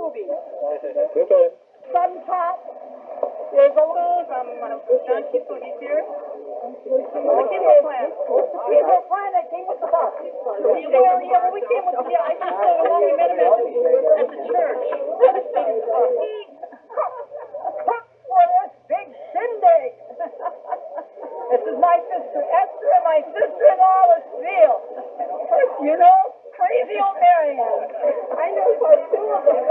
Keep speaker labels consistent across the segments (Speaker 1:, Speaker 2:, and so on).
Speaker 1: movie.
Speaker 2: Okay.
Speaker 1: Sun Top. There's a little, John Kissel, he's here. What Kissel plan? Kissel plan that came with the bus. Well, we came with, I just saw the one we met him at the church. For this big shindig. This is my sister Esther and my sister-in-law Lucille. You know, crazy old Marianne. I know for two of them.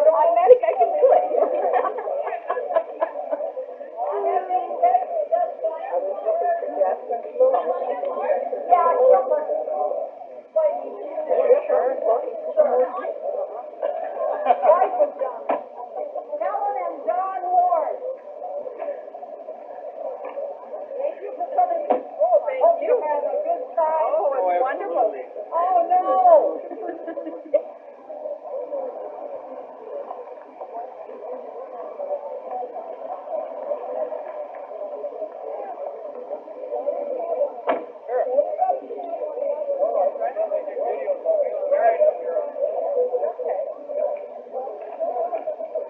Speaker 1: Automatic, I can do it. Helen and John Ward. Thank you for coming. Oh, thank you. Had a good time. Oh, it was wonderful. Oh, no.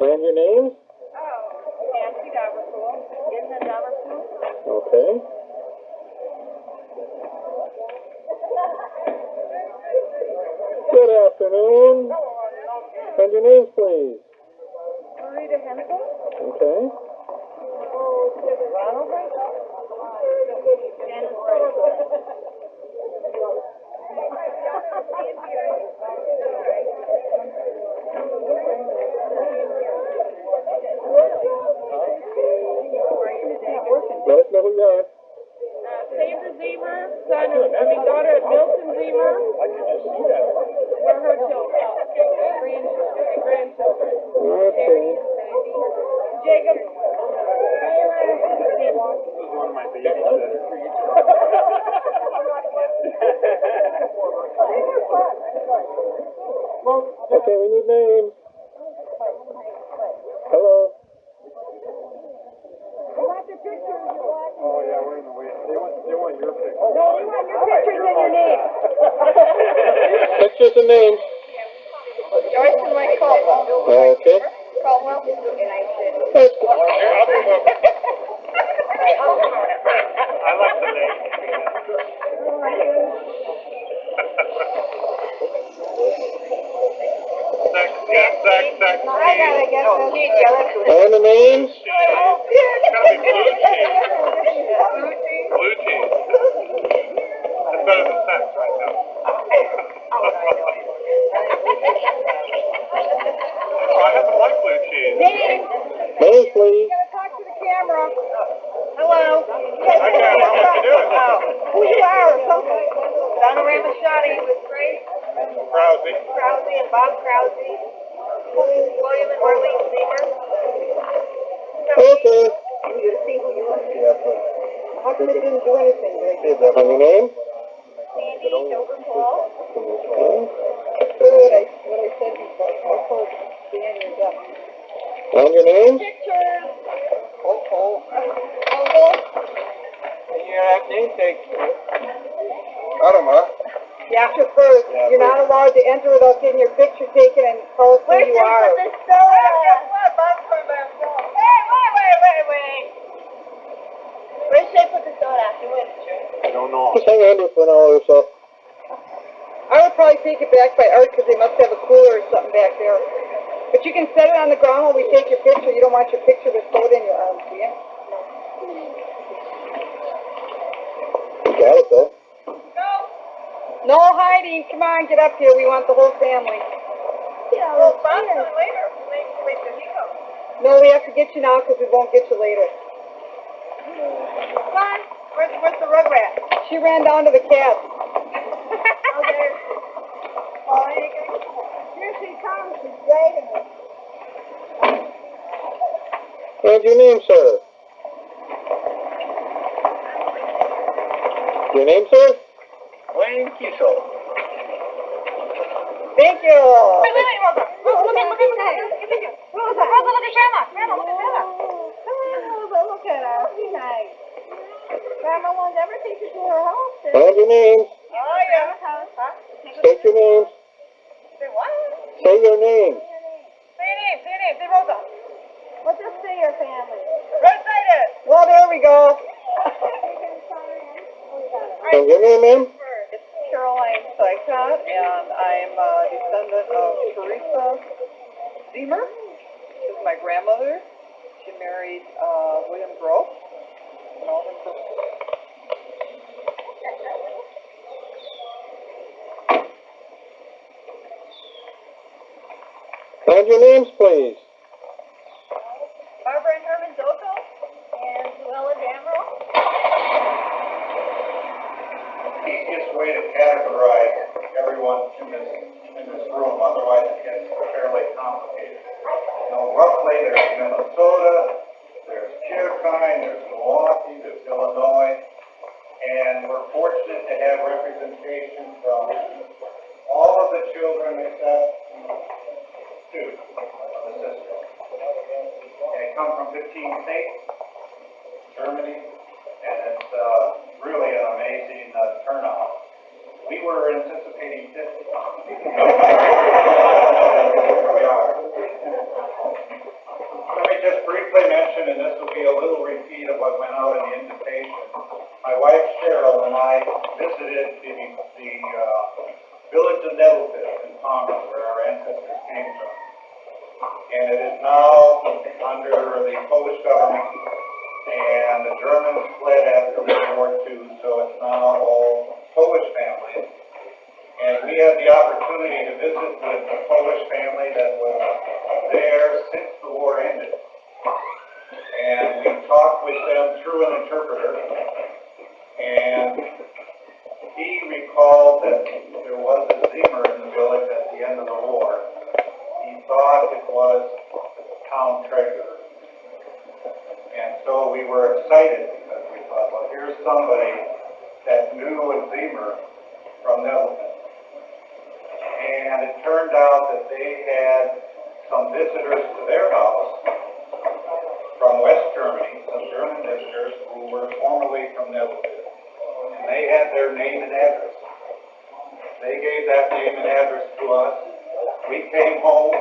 Speaker 2: And your name?
Speaker 1: Nancy Daverpool. Isn't it Daverpool?
Speaker 2: Okay. Good afternoon. And your names, please.
Speaker 1: Marita Hensel.
Speaker 2: Okay.
Speaker 1: Ronald Hensel.
Speaker 2: Let us know who you are.
Speaker 1: Sandra Ziemer, daughter of Milton Ziemer. We're her children. Grandchildren.
Speaker 2: Okay.
Speaker 1: Jacob.
Speaker 3: One of my babies.
Speaker 2: Okay, we need names. Hello.
Speaker 3: Oh, yeah, we're in the way. They want your picture.
Speaker 1: No, we want your pictures and your name.
Speaker 2: Pictures and names.
Speaker 1: Joyce and Mike Caldwell.
Speaker 2: Okay.
Speaker 1: Caldwell. And I said.
Speaker 2: That's good.
Speaker 3: I like the name.
Speaker 1: I gotta get this.
Speaker 2: And the names?
Speaker 3: Blue cheese. That's better than sex right now. I haven't liked blue cheese.
Speaker 1: Name.
Speaker 2: Names, please.
Speaker 1: You gotta talk to the camera. Hello.
Speaker 3: I can't do it.
Speaker 1: Who you are? Donna Ramachati with Grace.
Speaker 3: Rousey.
Speaker 1: Krause and Bob Krause. William and Marlene Ziemer.
Speaker 2: Okay.
Speaker 1: How come it didn't do anything?
Speaker 2: And your name?
Speaker 1: Sandy Dover-Paul.
Speaker 2: Okay.
Speaker 1: What I said before. I told Dan you're done.
Speaker 2: And your name?
Speaker 1: Pictures.
Speaker 3: Oh.
Speaker 1: Uncle.
Speaker 3: You have name tag. Got him, huh?
Speaker 1: You have to first. You're not allowed to enter without getting your picture taken and tell us who you are. Wait. Where should I put the soda?
Speaker 3: I don't know.
Speaker 2: Just hang on to it for an hour or so.
Speaker 1: I would probably take it back by Art because they must have a cooler or something back there. But you can set it on the ground while we take your picture. You don't want your picture to float in your arms, do you?
Speaker 2: You got it, though.
Speaker 1: No hiding. Come on, get up here. We want the whole family. Yeah, well, Bob's coming later. Wait till he comes. No, we have to get you now because we won't get you later. Come on. Where's the rugrat? She ran down to the cab. Okay. Oh, here she comes. She's dragging us.
Speaker 2: And your name, sir? Your name, sir?
Speaker 3: Wayne Kiesel.
Speaker 1: Thank you.
Speaker 4: Wait, Rosa. Rosa, look at Rosa, look at Grandma. Grandma, look at Grandma.
Speaker 1: Look at her. She's nice. Grandma will never take you to her house.
Speaker 2: And your names?
Speaker 1: Oh, yeah.
Speaker 2: State your names. And your name, ma'am?
Speaker 1: It's Caroline Sykott, and I'm a descendant of Teresa Ziemer. This is my grandmother. She married William Grove.
Speaker 2: And your names, please.
Speaker 1: Barbara and Herman Doko and Luella Damrell.
Speaker 3: Easiest way to categorize everyone in this room, otherwise it gets fairly complicated. You know, roughly there's Minnesota, there's Chittagong, there's Milwaukee, there's Illinois, and we're fortunate to have representation from all of the children except two of the sisters. They come from 15 states, Germany, and it's really an amazing turnout. We were anticipating 50. Here we are. Let me just briefly mention, and this will be a little repeat of what went out in the invitation. My wife Cheryl and I visited the village of Nettleford in Congo, where our ancestors came from. And it is now under the Polish government, and the Germans fled after World War II, so it's now all Polish families. And we had the opportunity to visit with a Polish family that was there since the war ended. And we talked with them through an interpreter, and he recalled that there was a Ziemer in the village at the end of the war. He thought it was town treasurer. And so we were excited because we thought, well, here's somebody that knew a Ziemer from Netherlands. And it turned out that they had some visitors to their house from West Germany, some German visitors who were formerly from Netherlands. And they had their name and address. They gave that name and address to us. We came home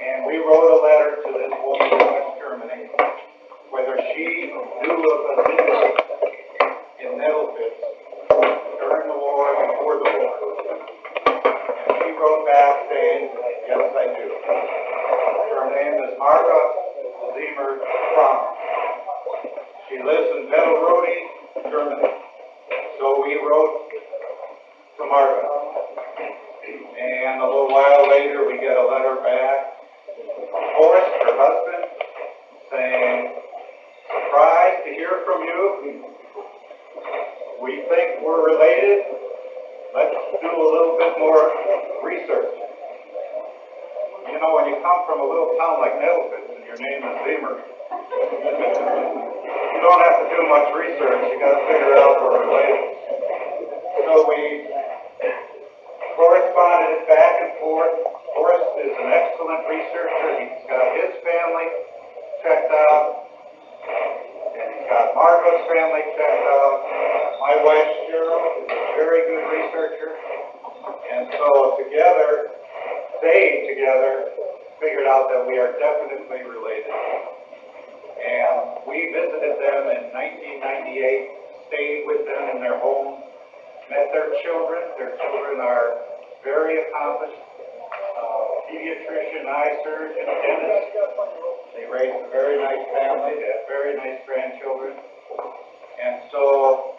Speaker 3: and we wrote a letter to this woman in West Germany, whether she knew of a Ziemer in Nettleford during the war or before the war. And she wrote back saying, yes, I do. Her name is Marga Ziemer Kramer. She lives in Vettelrode, Germany. So we wrote to Marga. And a little while later, we get a letter back from Horace, her husband, saying, surprised to hear from you. We think we're related. Let's do a little bit more research. You know, when you come from a little town like Nettleford and your name is Ziemer, you don't have to do much research. You got to figure out we're related. So we corresponded back and forth. Horace is an excellent researcher. He's got his family checked out, and he's got Margaret's family checked out. My wife Cheryl is a very good researcher, and so together, they together figured out that we are definitely related. And we visited them in 1998, stayed with them in their home, met their children. Their children are very accomplished, pediatrician, eye surgeon, dentist. They raised a very nice family. They have very nice grandchildren. And so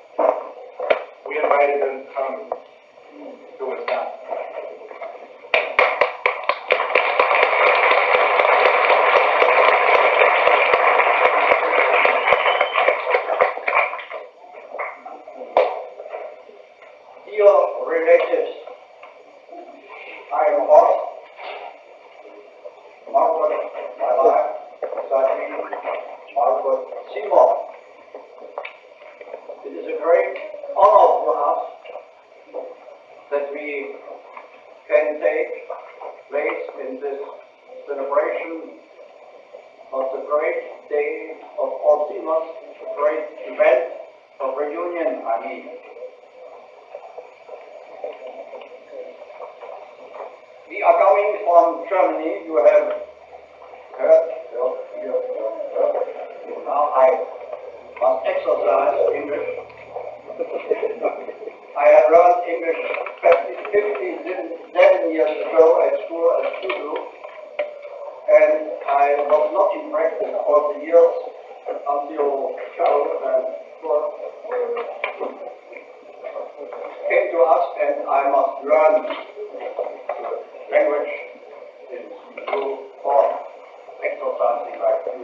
Speaker 3: we invited them to come to Wisconsin.
Speaker 5: Dear relatives, I am Horst, Margaret, my wife, Sadie, Margaret Ziemer. It is a great honor for us that we can take place in this celebration of the great day of all Ziemers, the great event of reunion, I mean. We are coming from Germany. You have heard. Now I must exercise English. I had learned English 57 years ago at school as you do, and I was not in practice for the years until Charles and Paul came to us, and I must learn language in school or exercising like you.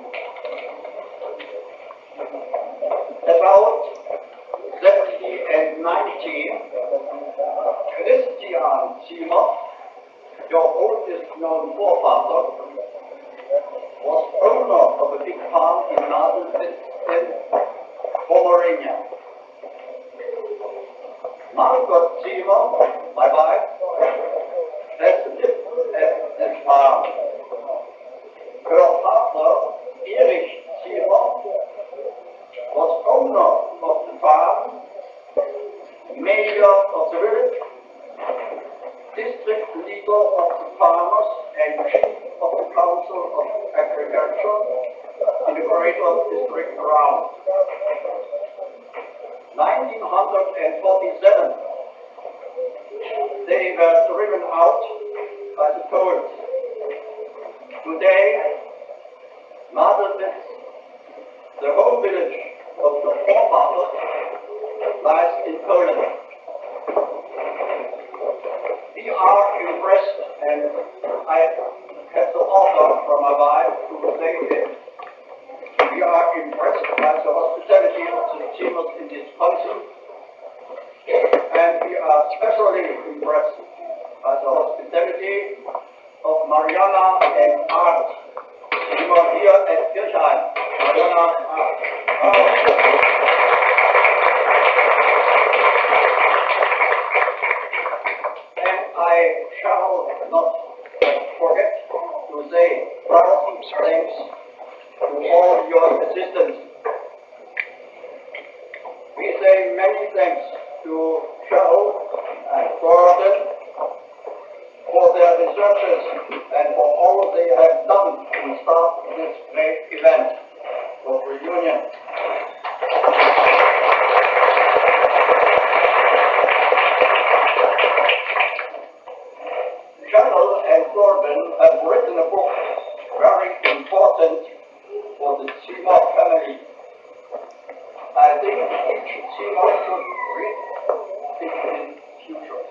Speaker 5: About 70 and 19, Christian Ziemer, your oldest known forefather, was owner of a big farm in Nadelwitz in Pomerania. Margot Ziemer, my wife, has lived at this farm. Her father, Erich Ziemer, was owner of the farm, mayor of the village, district leader of the farmers, and chief of the council of agriculture in the greater district around. 1947, they were driven out by the Poles. Today, Nadelwitz, the home village of the forefathers, lies in Poland. We are impressed, and I have the honor from my wife to say it. We are impressed by the hospitality of the Ziemers in this country, and we are especially impressed by the hospitality of Mariana and Art. We are here at Kirchheim. Mariana and Art. And I shall not forget to say thousand thanks to all your assistants. We say many thanks to Charles and Gordon for their researches and for all they have done to start this great event of reunion. Charles and Gordon have written a book very important for the Ziemer family. I think each Ziemer should read it in future.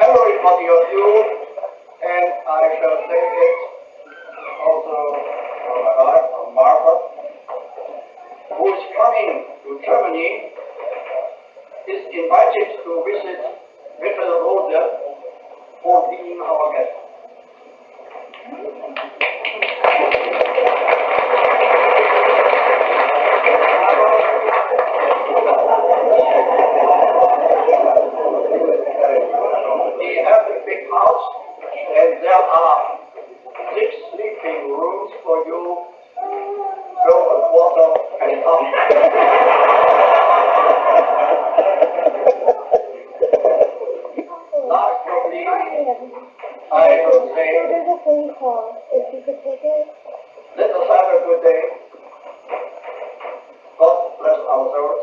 Speaker 5: Everybody of you, and I shall say it also from my wife, from Margaret, who is coming to Germany, is invited to visit Mittelrode for being our guest. We have a big house, and there are 6 sleeping rooms for you, so a quarter can come. Last but not least, I will say,
Speaker 4: There's a phone call. If you could take it.
Speaker 5: let us have a good day. God bless our souls.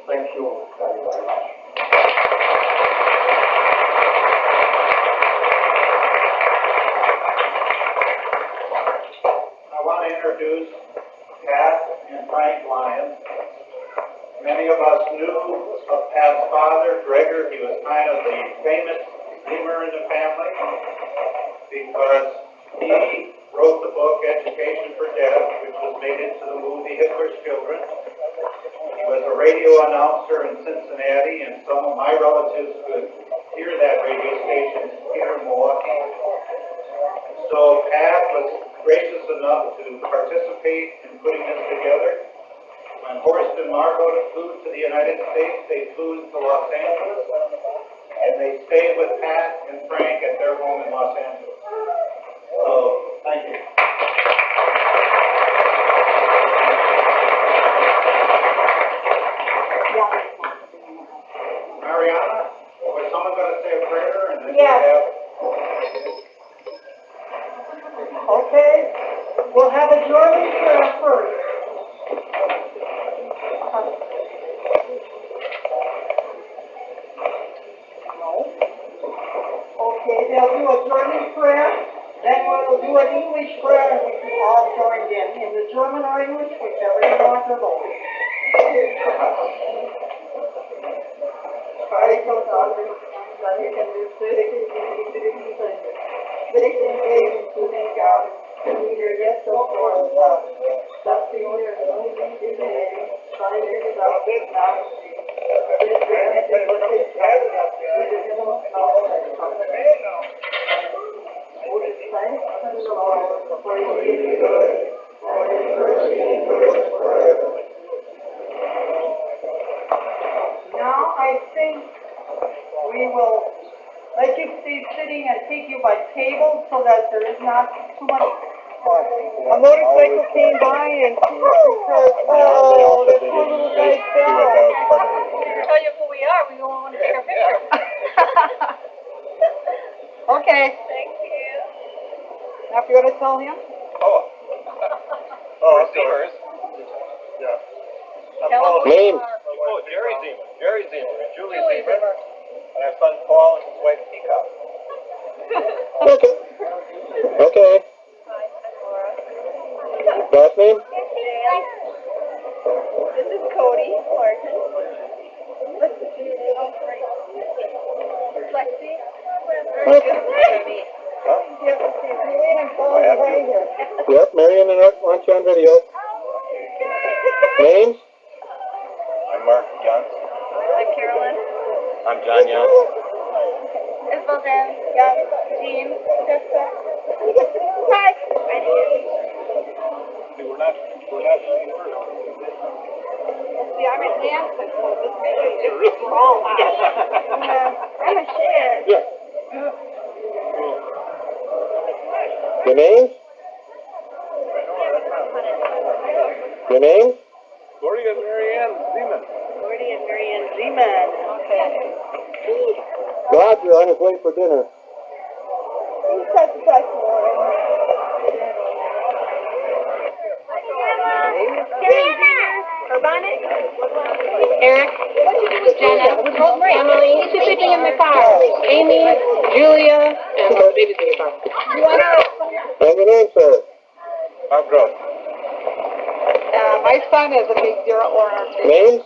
Speaker 5: Thank you very, very much.
Speaker 3: I want to introduce Pat and Frank Lyons. Many of us knew of Pat's father, Gregor. He was kind of the famous Ziemer in the family because he wrote the book Education for Deaf, which was made into the movie Hitler's Children. He was a radio announcer in Cincinnati, and some of my relatives could hear that radio station here in Milwaukee. So Pat was gracious enough to participate in putting this together. When Horst and Margot flew to the United States, they flew to Los Angeles, and they stayed with Pat and Frank at their home in Los Angeles. So, thank you. Mariana, was someone going to say a prayer? And then
Speaker 1: Yes.
Speaker 3: you have...
Speaker 1: Okay, we'll have a joining prayer first. an English prayer and we all joined in the German or English, whichever you want to vote. Now I think we will let you stay sitting and take you by table so that there is not too much. A motorcycle came by and oh, that poor little guy fell.
Speaker 4: Tell you who we are, we don't want to take our picture.
Speaker 1: Okay,
Speaker 4: Thank you.
Speaker 1: now if you're gonna tell him.
Speaker 3: Zeemers. Yeah.
Speaker 4: Tell them who
Speaker 2: Names.
Speaker 4: you are.
Speaker 3: Oh, Jerry Ziemer, and Julie Ziemer, and our son Paul and his wife Peacock.
Speaker 2: Okay. Okay. Last name?
Speaker 4: This is Cody Martin. Lexi.
Speaker 2: Okay. Yep, Marion and Art want you on video. Names?
Speaker 3: I'm Mark Johnson.
Speaker 4: I'm Carolyn.
Speaker 3: I'm John Young.
Speaker 4: Isabel Jen. Young. Jean. Jessica. Hi.
Speaker 3: We're not.
Speaker 4: See, I'm a dancer, so this is wrong. I'm a shit.
Speaker 2: Yeah. Your names? Your names?
Speaker 3: Gordy and Marianne Zeeman.
Speaker 4: Gordy and Marianne Ziemer. Okay.
Speaker 2: Roger on his way for dinner.
Speaker 4: He's such a nice boy. Her bonnet?
Speaker 6: Eric, Jenna, Emily, who's sleeping in the car? Amy, Julia, and the baby's in the car.
Speaker 2: And your name, sir?
Speaker 3: Bob Gross.
Speaker 1: My son is a big deer at Lawrence.
Speaker 2: Names?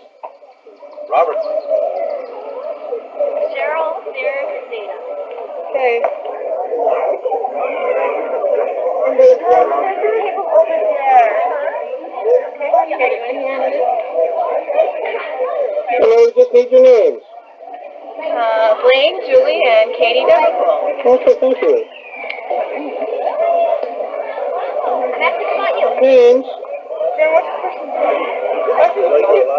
Speaker 3: Robertson.
Speaker 4: Cheryl, Derek, and Dana.
Speaker 1: Okay.
Speaker 4: Over there.
Speaker 2: And we just need your names.
Speaker 6: Blaine, Julie, and Katie Dunkel.
Speaker 2: Okay, thank you.
Speaker 4: That's about you.
Speaker 2: Names?
Speaker 1: Then what's the person's name?